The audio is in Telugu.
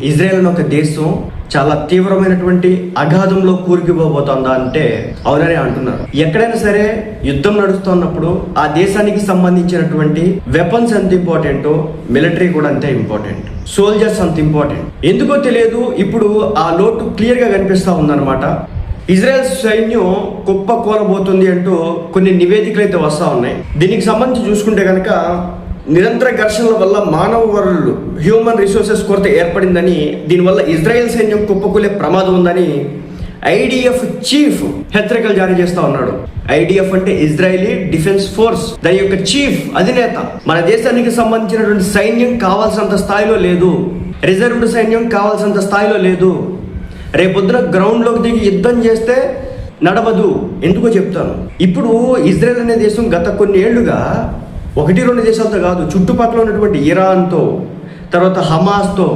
ఇజ్రాయెల్ అనే ఒక దేశం చాలా తీవ్రమైనటువంటి అగాధంలో కూరుకుపోబోతోందా అంటే అవుననే అంటున్నారు. ఎక్కడైనా సరే యుద్ధం నడుస్తున్నప్పుడు ఆ దేశానికి సంబంధించినటువంటి వెపన్స్ ఎంత ఇంపార్టెంటో మిలిటరీ కూడా అంతే ఇంపార్టెంట్, సోల్జర్స్ అంత ఇంపార్టెంట్. ఎందుకో తెలియదు, ఇప్పుడు ఆ లోటు క్లియర్ గా కనిపిస్తా ఉందన్నమాట. ఇజ్రాయెల్ సైన్యం కుప్ప కూలబోతుంది అంటూ కొన్ని నివేదికలు అయితే వస్తూ ఉన్నాయి. దీనికి సంబంధించి చూసుకుంటే కనుక నిరంతర ఘర్షణల వల్ల మానవ వనరులు, హ్యూమన్ రిసోర్సెస్ కొరత ఏర్పడిందని, దీనివల్ల ఇజ్రాయెల్ సైన్యం కుప్పకూలే ప్రమాదం ఉందని ఐడిఎఫ్ చీఫ్ హెచ్చరికలు జారీ చేస్తా ఉన్నాడు. ఐడిఎఫ్ అంటే ఇజ్రాయలీ డిఫెన్స్ ఫోర్స్, దాని యొక్క చీఫ్ అధినేత మన దేశానికి సంబంధించినటువంటి సైన్యం కావాల్సినంత స్థాయిలో లేదు, రిజర్వ్డ్ సైన్యం కావాల్సినంత స్థాయిలో లేదు. రేపొద్దున గ్రౌండ్లోకి దిగి యుద్ధం చేస్తే నడవదు. ఎందుకో చెప్తాను. ఇప్పుడు ఇజ్రాయెల్ అనే దేశం గత కొన్ని ఏళ్లుగా 1-2 దేశాలతో కాదు, చుట్టుపక్కల ఉన్నటువంటి ఇరాన్తో, తర్వాత హమాస్తో,